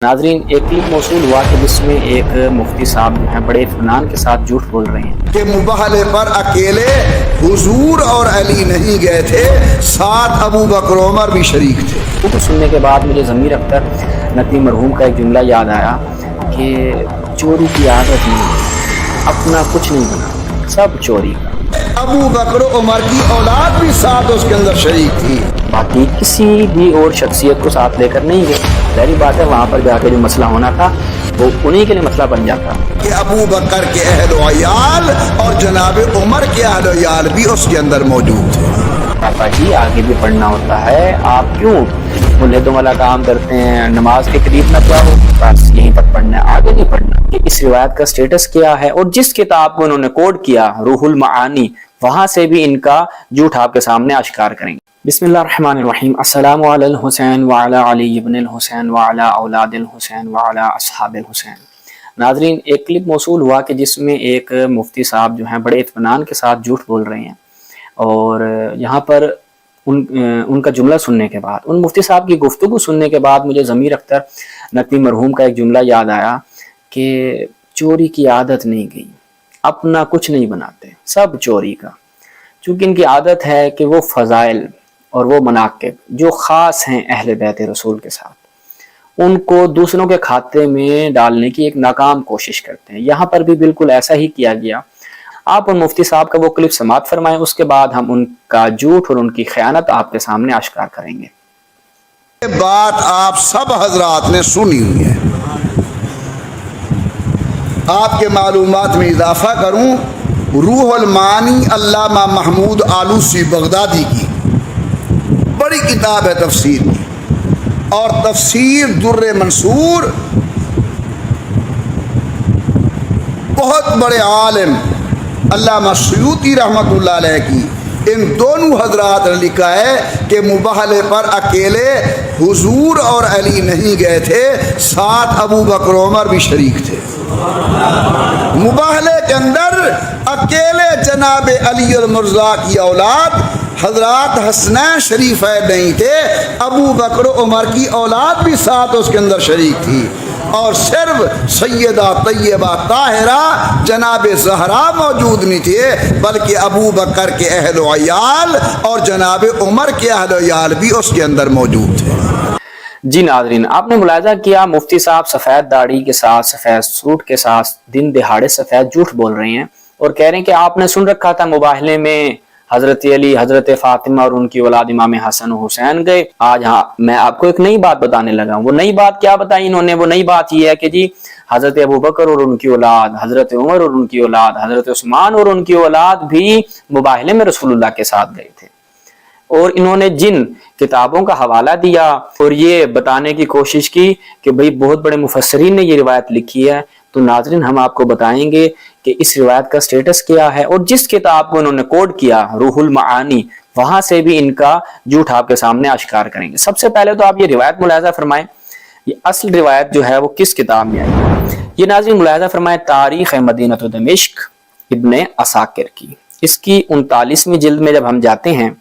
नाजरीन, एक क्लिप मौसूल हुआ कि जिसमें एक मुफ्ती साहब जो हैं बड़े इत्मीनान के साथ झूठ बोल रहे हैं कि मुबाहले पर अकेले हुजूर और अली नहीं गए थे, साथ अबू बकर उमर भी शरीक थे। तो सुनने के बाद मुझे ज़मीर अख्तर नकवी मरहूम का एक जुमला याद आया कि चोरी की आदत नहीं, अपना कुछ नहीं बना, सब चोरी का। अबू बकर उमर की औलाद भी साथ उसके अंदर शरीक थी। बाकी किसी भी और शख्सियत को साथ लेकर नहीं गए। जाहिर बात है वहाँ पर जाकर जो मसला होना था वो उन्हीं के लिए मसला बन जाता कि अबू बकर के अहल अयाल और जनाब उमर के अहल अयाल भी उसके अंदर मौजूद थे। पापा जी, आगे भी पढ़ना होता है, आप क्यों मुल्हिदों वाला काम करते हैं? नमाज के करीब ना क्या हो, बस यहीं तक पढ़ना है, आगे नहीं पढ़ना। इस रिवायत का स्टेटस क्या है और जिस किताब को उन्होंने कोड किया रूहुल मानी, वहां से भी इनका झूठ आपके सामने आश्कार करेंगे। बिस्मिल्लाहिर्रहमानिर्रहीम। अस्सलामु अलल हुसैन व अला अली इब्निल हुसैन व अला औलादिल हुसैन व अला अस्हाबिल हुसैन। नाजरीन, एक क्लिप मौसूल हुआ कि जिसमें एक मुफ्ती साहब जो हैं बड़े इत्मीनान के साथ झूठ बोल रहे हैं और यहाँ पर उनका जुमला सुनने के बाद, उन मुफ्ती साहब की गुफ्तगू सुनने के बाद मुझे ज़मीर अख्तर नकवी मरहूम का एक जुमला याद आया कि चोरी की आदत नहीं गई, अपना कुछ नहीं बनाते, सब चोरी का। चूँकि इनकी आदत है कि वो फ़ज़ाइल और वो मनाक़िब जो ख़ास हैं अहले बैत रसूल के साथ, उनको दूसरों के खाते में डालने की एक नाकाम कोशिश करते हैं। यहाँ पर भी बिल्कुल ऐसा ही किया गया। आप उन मुफ्ती साहब का वो क्लिप समात फरमाएं, उसके बाद हम उनका झूठ और उनकी खयानत आपके सामने आश्कार करेंगे। बात आप सब हजरात ने सुनी हुई है। आपके मालूमात में इजाफा करूं, रूहुल मानी अल्लामा महमूद आलूसी बगदादी की बड़ी किताब है तफसीर की, और तफसीर दुर्रे मंसूर बहुत बड़े आलिम अल्लामा सयूती रहमतुल्लाह अलैह की, इन दोनों हजरात ने लिखा है कि मुबाहले पर अकेले हुजूर और अली नहीं गए थे, साथ अबू बकर उमर भी शरीक थे। मुबाहले के अंदर अकेले जनाब अली और मुर्जा की औलाद हजरत हसनैन शरीफ नहीं थे, अबू बकर उमर की औलाद भी साथ उसके अंदर शरीक थी, और सिर्फ सैयदा तैयबा ताहिरा जनाब ज़हरा मौजूद नहीं थे, बल्कि अबू बकर के अहल अयाल और जनाब उमर के अहल अयाल भी उसके अंदर मौजूद थे। जी नाजरीन, आपने मुलाहिजा किया मुफ्ती साहब सफ़ेद दाढ़ी के साथ, सफ़ेद सूट के साथ दिन दिहाड़े सफ़ेद झूठ बोल रहे हैं और कह रहे हैं कि आपने सुन रखा था मुबाहले में हजरत अली, हजरत फातिमा और उनकी औलाद इमाम हसन हुसैन गए। आज हाँ, मैं आपको एक नई बात बताने लगा। वो नई बात क्या बताई इन्होंने? वो नई बात ये है कि जी हजरत अबू बकर और उनकी औलाद, हजरत उमर और उनकी औलाद, हजरत उस्मान और उनकी औलाद भी मुबाहले में रसूलुल्लाह के साथ गए थे। और इन्होंने जिन किताबों का हवाला दिया और ये बताने की कोशिश की कि भाई बहुत बड़े मुफस्सरीन ने ये रिवायत लिखी है, तो नाजरीन हम आपको बताएंगे कि इस रिवायत का स्टेटस क्या है और जिस किताब को इन्होंने कोड किया रूहुल मानी, वहां से भी इनका झूठ आपके सामने आश्कार करेंगे। सबसे पहले तो आप ये रिवायत मुलाहिजा फरमाएं, ये असल रिवायत जो है वो किस किताब में आई। ये नाज़रीन मुलाहिजा फरमाएं तारीख़ मदीनत दमिश्क इब्ने असाकिर की, इसकी 39वीं जिल्द में जब हम जाते हैं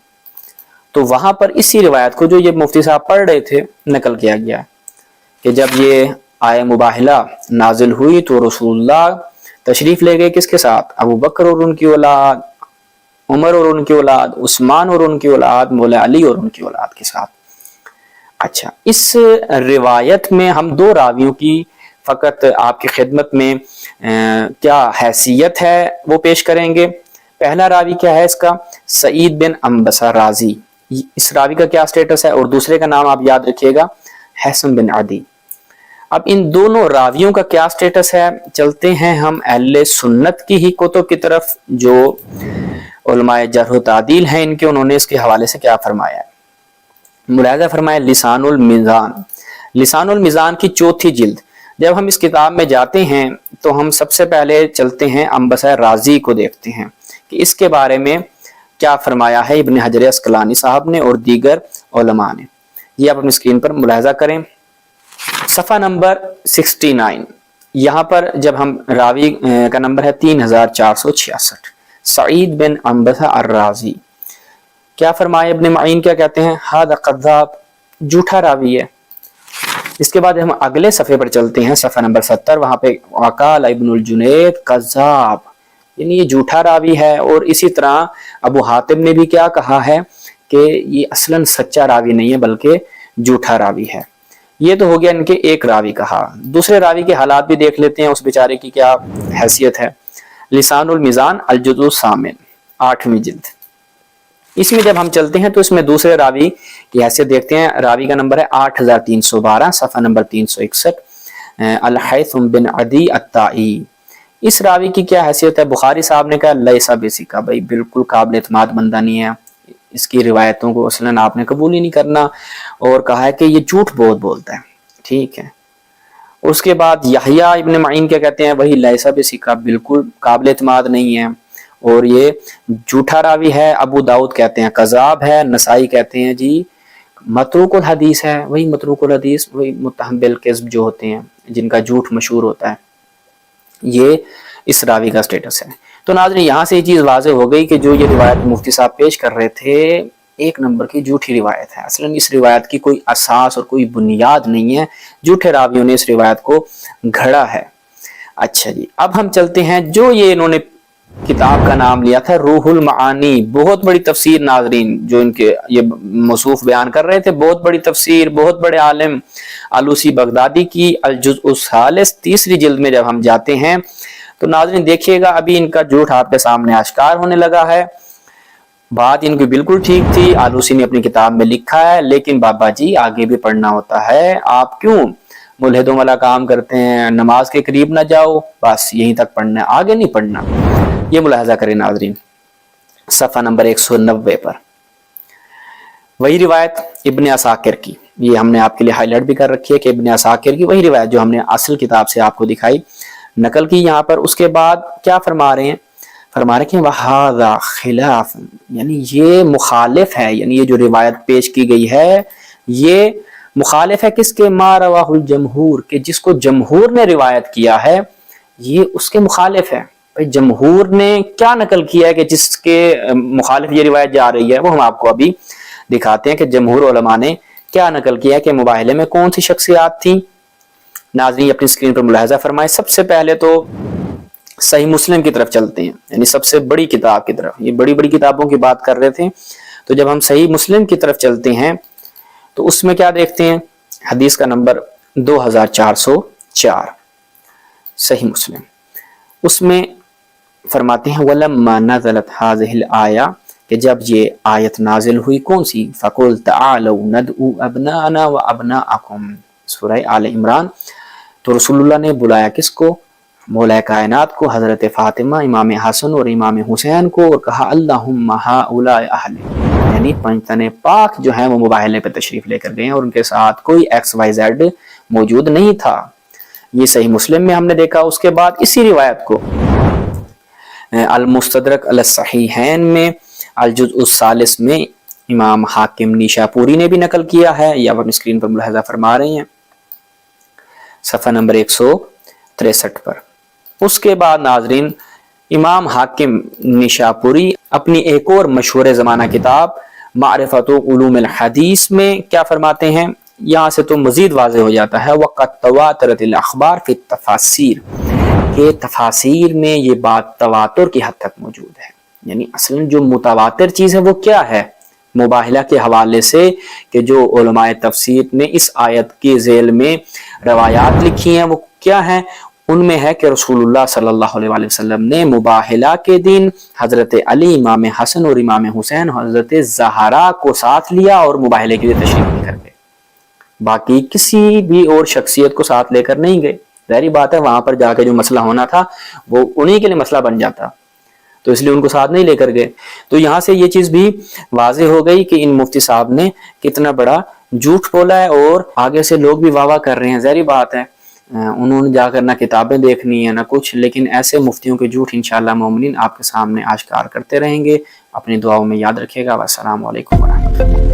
तो वहां पर इसी रिवायत को जो ये मुफ्ती साहब पढ़ रहे थे नकल किया गया कि जब ये आय मुबाहिला नाजिल हुई तो रसूलुल्लाह तशरीफ ले गए किसके साथ? अबू बकर और उनकी औलाद, उमर और उनकी औलाद, उस्मान और उनकी औलाद, मौला अली और उनकी औलाद के साथ। अच्छा, इस रिवायत में हम दो रावियों की फ़कत आपकी खिदमत में क्या हैसियत है वो पेश करेंगे। पहला रावी क्या है इसका? सईद बिन अम्बसा राजी, इस रावी का क्या स्टेटस है? और दूसरे का नाम आप याद रखिएगा हसन बिन अदी। अब इन दोनों रावियों का क्या स्टेटस है? चलते हैं हम अहले सुन्नत की ही कुतुब की तरफ, जो उलमाए जर्ह व तादील हैं इनके, उन्होंने इसके हवाले से क्या फरमाया है। मुलाहिजा फरमाया लिसानुल मीज़ान, लिसानुल मीज़ान की 4थी जिल्द। जब हम इस किताब में जाते हैं तो हम सबसे पहले चलते हैं अम्बसा राजी को देखते हैं कि इसके बारे में क्या फरमाया है इब्न हजर अस्कलानी साहब ने और दीगर उलमा ने। ये आप अपनी स्क्रीन पर मुलाहिजा करें, सफ़ा नंबर 69। यहाँ पर जब हम रावी का नंबर है 3466, सईद बिन अम्बसा अर्राजी। क्या फरमाया इब्न माइन, क्या कहते हैं? हादा कज़्ज़ाब, झूठा रावी है। اس کے بعد ہم اگلے صفحے پر چلتے ہیں، صفحہ نمبر 70، وہاں پہ وقال ابن الجنید کذاب، یعنی یہ جھوٹا راوی ہے۔ اور اسی طرح ابو حاتم نے بھی کیا کہا ہے کہ یہ اصلاً سچا راوی نہیں ہے بلکہ جھوٹا راوی ہے۔ یہ تو ہو گیا ان کے ایک راوی کہا۔ دوسرے راوی کے حالات بھی دیکھ لیتے ہیں، اس بیچارے کی کیا حیثیت ہے۔ لسان المیزان الجزء الثامن، 8ویں جلد، اس میں جب ہم چلتے ہیں تو اس میں دوسرے راوی کی حیثیت دیکھتے ہیں۔ راوی کا نمبر ہے 8312، صفحہ نمبر 361، الحیثم بن عدی الطائی۔ اس راوی کی کیا حیثیت ہے؟ بخاری صاحب نے کہا لیسا بیسکا، بھائی بالکل قابل اعتماد بندہ نہیں ہے، اس کی روایتوں کو اصلاً آپ نے قبول ہی نہیں کرنا، اور کہا ہے کہ یہ جھوٹ بہت بولتا ہے، ٹھیک ہے۔ اس کے بعد یحییٰ ابن معین کیا کہتے ہیں؟ وہی لیسا بیسکا، بالکل قابل اعتماد نہیں ہے اور یہ جھوٹا راوی ہے۔ ابو داؤد کہتے ہیں کذاب ہے، نسائی کہتے ہیں جی متروک الحدیث ہے، وہی متروک الحدیث، وہی متہم بالکذب جو ہوتے ہیں جن کا جھوٹ مشہور ہوتا ہے، یہ اس راوی کا سٹیٹس ہے۔ تو ناظرین یہاں سے یہ چیز واضح ہو گئی کہ جو یہ روایت مفتی صاحب پیش کر رہے تھے ایک نمبر کی جھوٹی روایت ہے، اصلاً اس روایت کی کوئی اساس اور کوئی بنیاد نہیں ہے، جھوٹے راویوں نے اس روایت کو گھڑا ہے۔ اچھا جی، اب ہم چلتے ہیں، جو یہ انہوں نے کتاب کا نام لیا تھا روح المعانی، بہت بڑی تفسیر ناظرین، جو ان کے یہ موصوف بیان کر رہے تھے، بہت بڑی تفسیر، بہت بڑے عالم آلوسی بغدادی کی الجزء الثالث، 3 جلد میں جب ہم جاتے ہیں تو ناظرین دیکھیے گا ابھی ان کا جھوٹ آپ کے سامنے آشکار ہونے لگا ہے۔ بات ان کی بالکل ٹھیک تھی، آلوسی نے اپنی کتاب میں لکھا ہے، لیکن بابا جی آگے بھی پڑھنا ہوتا ہے، آپ کیوں ملحدوں والا کام کرتے ہیں؟ نماز کے قریب نہ جاؤ، بس یہیں تک پڑھنا ہے، آگے نہیں پڑھنا۔ یہ ملاحظہ کریں ناظرین، صفحہ نمبر 190 پر وہی روایت ابن عساکر کی، یہ ہم نے آپ کے لیے ہائی لائٹ بھی کر رکھی ہے کہ ابن عساکر کی وہی روایت جو ہم نے اصل کتاب سے آپ کو دکھائی نقل کی یہاں پر۔ اس کے بعد کیا فرما رہے ہیں؟ فرما رہے ہیں کہ وَهَذَا خلاف، یعنی یہ مخالف ہے، یعنی یہ جو روایت پیش کی گئی ہے یہ مخالف ہے کس کے؟ ما رواہ الجمہور، کہ جس کو جمہور نے روایت کیا ہے یہ اس کے مخالف ہے۔ جمہور نے کیا نقل کیا ہے کہ جس کے مخالف یہ روایت جا رہی ہے، وہ ہم آپ کو ابھی دکھاتے ہیں کہ جمہور علماء نے کیا نقل کیا ہے کہ مباحلے میں کون سی شخصیات تھیں۔ ناظرین اپنی اسکرین پر ملاحظہ فرمائیں۔ سب سے پہلے تو صحیح مسلم کی طرف چلتے ہیں، یعنی سب سے بڑی کتاب کی طرف، یہ بڑی بڑی کتابوں کی بات کر رہے تھے، تو جب ہم صحیح مسلم کی طرف چلتے ہیں تو اس میں کیا دیکھتے ہیں؟ حدیث کا نمبر 2404 صحیح مسلم، اس میں فرماتے ہیں وَلَمَّا نَزَلَتْ هَذِهِ الْآيَةِ، کہ جب یہ آیت نازل ہوئی کون سی؟ فَقُلْ تَعَالَوْا نَدْعُوا أَبْنَاءَنَا وَأَبْنَاءَكُمْ، سورہ آل عمران۔ تو رسول اللہ نے بلایا کس کو؟ مولا کائنات کو، حضرت فاطمہ، امام حسن اور امام حسین کو، اور کہا اللہم ہؤلاء اہل، یعنی پنجتن پاک جو ہیں وہ مباحلے پہ تشریف لے کر گئے ہیں اور ان کے ساتھ کوئی XYZ موجود نہیں تھا۔ یہ صحیح مسلم میں ہم نے دیکھا۔ اس کے بعد اسی روایت کو المستدرک علی الصحیحین میں الجزء الثالث میں امام حاکم نیشاپوری نے بھی نقل کیا ہے، یہ آپ اپنی اسکرین پر ملاحظہ فرما رہے ہیں، صفحہ نمبر 163 پر۔ اس کے بعد ناظرین امام حاکم نیشاپوری اپنی ایک اور مشہور زمانہ کتاب معرفت علوم الحدیث میں کیا فرماتے ہیں؟ یہاں سے تو مزید واضح ہو جاتا ہے وَقَدْ تَوَاتَرَتِ الْأَخْبَارُ فِي التَّفَاسِيرِ، کہ تفاسیر میں یہ بات تواتر کی حد تک موجود ہے، یعنی اصلا جو متواتر چیز ہے وہ کیا ہے؟ مباحلہ کے حوالے سے کہ جو علماء تفسیر نے اس آیت کے ذیل میں روایات لکھی ہیں وہ کیا ہیں؟ ان میں ہے کہ رسول اللہ صلی اللہ علیہ وسلم نے مباحلہ کے دن حضرت علی، امام حسن اور امام حسین، حضرت زہرا کو ساتھ لیا اور مباحلے کے لیے تشریف لے کر گئے، باقی کسی بھی اور شخصیت کو ساتھ لے کر نہیں گئے۔ ظاہری بات ہے وہاں پر جا کے جو مسئلہ ہونا تھا وہ انہی کے لیے مسئلہ بن جاتا، تو اس لیے ان کو ساتھ نہیں لے کر گئے۔ تو یہاں سے یہ چیز بھی واضح ہو گئی کہ ان مفتی صاحب نے کتنا بڑا جھوٹ بولا ہے، اور آگے سے لوگ بھی واہ واہ کر رہے ہیں۔ ظاہری بات ہے انہوں نے جا کر نہ کتابیں دیکھنی ہے نہ کچھ، لیکن ایسے مفتیوں کے جھوٹ انشاءاللہ مومنین آپ کے سامنے آشکار کرتے رہیں گے۔ اپنی دعاؤں میں یاد رکھیے گا۔ والسلام علیکم ورحمۃ اللہ۔